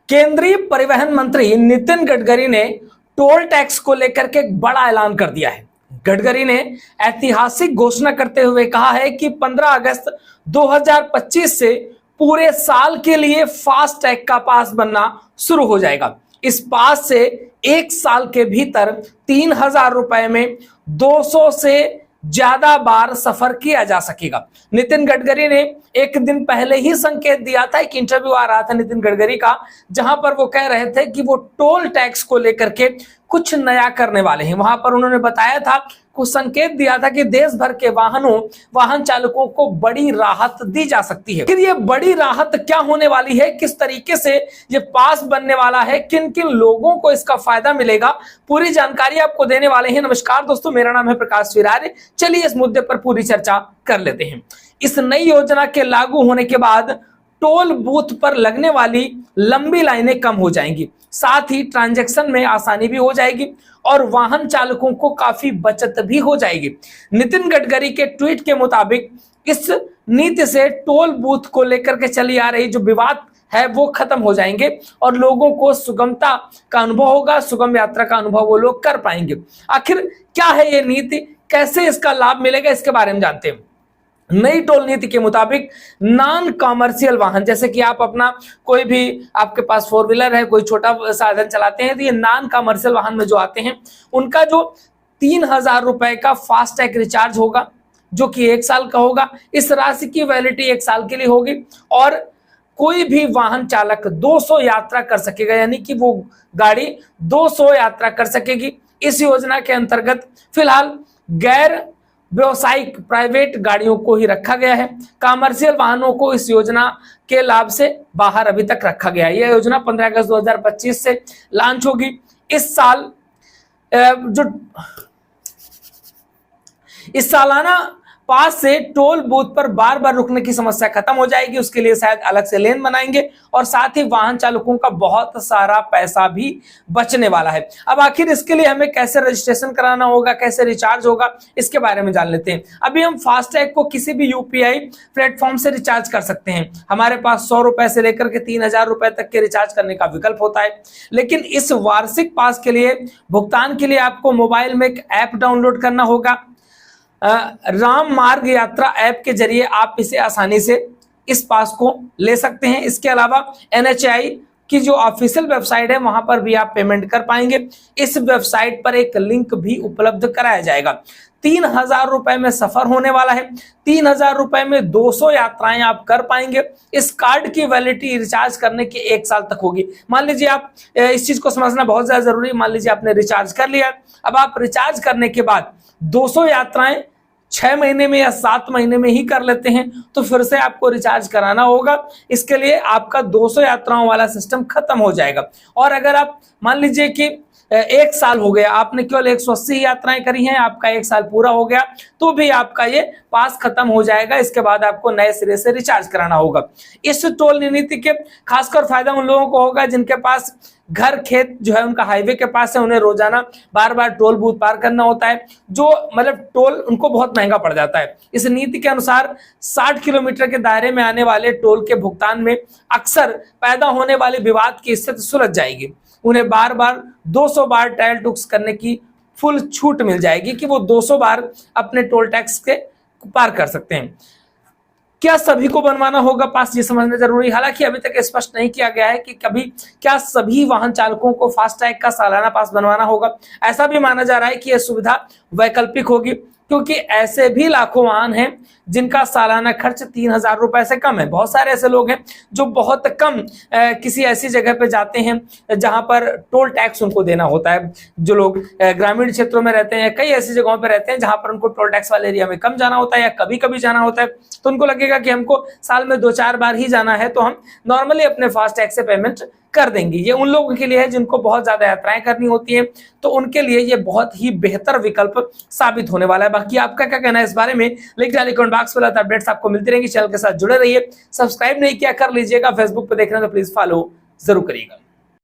केंद्रीय परिवहन मंत्री नितिन गडकरी ने टोल टैक्स को लेकर के एक बड़ा ऐलान कर दिया है। गडकरी ने ऐतिहासिक घोषणा करते हुए कहा है कि 15 अगस्त 2025 से पूरे साल के लिए फास्ट टैग का पास बनना शुरू हो जाएगा। इस पास से एक साल के भीतर 3,000 रुपए में 200 से ज्यादा बार सफर किया जा सकेगा। नितिन गडकरी ने एक दिन पहले ही संकेत दिया था, एक इंटरव्यू आ रहा था नितिन गडकरी का, जहां पर वो कह रहे थे कि वो टोल टैक्स को लेकर के कुछ नया करने वाले हैं। वहां पर उन्होंने बताया था, कुछ संकेत दिया था कि देश भर के वाहन चालकों को बड़ी राहत दी जा सकती है। फिर ये बड़ी राहत क्या होने वाली है, किस तरीके से ये पास बनने वाला है, किन किन लोगों को इसका फायदा मिलेगा, पूरी जानकारी आपको देने वाले हैं। नमस्कार दोस्तों, मेरा नाम है प्रकाश विरार। चलिए इस मुद्दे पर पूरी चर्चा कर लेते हैं। इस नई योजना के लागू होने के बाद टोल बूथ पर लगने वाली लंबी लाइनें कम हो जाएंगी, साथ ही ट्रांजैक्शन में आसानी भी हो जाएगी और वाहन चालकों को काफी बचत भी हो जाएगी। नितिन गडकरी के ट्वीट के मुताबिक इस नीति से टोल बूथ को लेकर के चली आ रही जो विवाद है वो खत्म हो जाएंगे और लोगों को सुगमता का अनुभव होगा, सुगम यात्रा का अनुभव वो लोग कर पाएंगे। आखिर क्या है ये नीति, कैसे इसका लाभ मिलेगा, इसके बारे में जानते हैं। नई टोल नीति के मुताबिक नॉन कॉमर्शियल वाहन, जैसे कि आप अपना कोई भी आपके पास 4 व्हीलर है, कोई छोटा साधन चलाते हैं, तो ये नॉन कॉमर्शियल वाहन में जो आते हैं उनका जो 3,000 रुपए का फास्ट टैग रिचार्ज होगा, जो कि 1 साल का होगा। इस राशि की वैलिडिटी 1 साल के लिए होगी और कोई भी वाहन चालक 200 यात्रा कर सकेगा, यानी कि वो गाड़ी 200 यात्रा कर सकेगी। इस योजना के अंतर्गत फिलहाल गैर व्यवसायिक प्राइवेट गाड़ियों को ही रखा गया है। कमर्शियल वाहनों को इस योजना के लाभ से बाहर अभी तक रखा गया है। यह योजना 15 अगस्त 2025 से लॉन्च होगी। इस साल इस सालाना पास से टोल बूथ पर बार बार रुकने की समस्या खत्म हो जाएगी। उसके लिए शायद अलग से लेन बनाएंगे और साथ ही वाहन चालकों का बहुत सारा पैसा भी बचने वाला है। अब आखिर इसके लिए हमें कैसे रजिस्ट्रेशन कराना होगा, कैसे रिचार्ज होगा, इसके बारे में जान लेते हैं। अभी हम फास्टैग को किसी भी यूपीआई प्लेटफॉर्म से रिचार्ज कर सकते हैं। हमारे पास 100 रुपए से लेकर के 3,000 रुपए तक के रिचार्ज करने का विकल्प होता है। लेकिन इस वार्षिक पास के लिए भुगतान के लिए आपको मोबाइल में एक ऐप डाउनलोड करना होगा। राम मार्ग यात्रा ऐप के जरिए आप इसे आसानी से इस पास को ले सकते हैं। इसके अलावा NHAI की जो ऑफिशियल वेबसाइट है वहां पर भी आप पेमेंट कर पाएंगे। इस वेबसाइट पर एक लिंक भी उपलब्ध कराया जाएगा। 3,000 रुपए में सफर होने वाला है। 3,000 रुपए में 200 यात्राएं आप कर पाएंगे। इस कार्ड की वैलिडिटी रिचार्ज करने के 1 साल तक होगी। मान लीजिए आप, इस चीज को समझना बहुत ज्यादा जरूरी है, मान लीजिए आपने रिचार्ज कर लिया, अब आप रिचार्ज करने के बाद 200 यात्राएं 6 महीने में या 7 महीने में ही कर लेते हैं तो फिर से आपको रिचार्ज कराना होगा। इसके लिए आपका 200 यात्राओं वाला सिस्टम खत्म हो जाएगा। और अगर आप मान लीजिए कि 1 साल हो गया, आपने केवल 180 यात्राएं करी हैं, आपका 1 साल पूरा हो गया, तो भी आपका ये पास खत्म हो जाएगा। इसके बाद आपको नए सिरे से रिचार्ज कराना होगा। इस टोल नीति के खासकर फायदा उन लोगों को होगा जिनके पास घर खेत जो है उनका हाईवे के पास है, उन्हें रोजाना बार बार टोल बूथ पार करना होता है, जो मतलब टोल उनको बहुत महंगा पड़ जाता है। इस नीति के अनुसार 60 किलोमीटर के दायरे में आने वाले टोल के भुगतान में अक्सर पैदा होने वाले विवाद की स्थिति सुलझ जाएगी। उन्हें बार बार 200 बार टोल टैक्स करने की फुल छूट मिल जाएगी कि वो 200 बार अपने टोल टैक्स के पार कर सकते हैं। क्या सभी को बनवाना होगा पास, ये समझना जरूरी। हालांकि अभी तक स्पष्ट नहीं किया गया है कि कभी क्या सभी वाहन चालकों को फास्टैग का सालाना पास बनवाना होगा। ऐसा भी माना जा रहा है कि यह सुविधा वैकल्पिक होगी, क्योंकि ऐसे भी लाखों वाहन हैं जिनका सालाना खर्च 3,000 रुपए से कम है। बहुत सारे ऐसे लोग हैं जो बहुत कम किसी ऐसी जगह पे जाते हैं जहां पर टोल टैक्स उनको देना होता है। जो लोग ग्रामीण क्षेत्रों में रहते हैं, कई ऐसी जगहों पे रहते हैं जहां पर उनको टोल टैक्स वाले एरिया में कम जाना होता है या कभी कभी जाना होता है, तो उनको लगेगा कि हमको साल में 2-4 बार ही जाना है, तो हम नॉर्मली अपने फास्टैग से पेमेंट कर देंगे। ये उन लोगों के लिए है जिनको बहुत ज्यादा यात्राएं करनी होती है, तो उनके लिए ये बहुत ही बेहतर विकल्प साबित होने वाला है। बाकी आपका क्या कहना है इस बारे में लिख डालिए कमेंट बॉक्स में। अपडेट्स आपको मिलती रहेंगी। चैनल के साथ जुड़े रहिए, सब्सक्राइब नहीं किया कर लीजिएगा। फेसबुक पे देख रहे हैं तो प्लीज फॉलो जरूर करिएगा।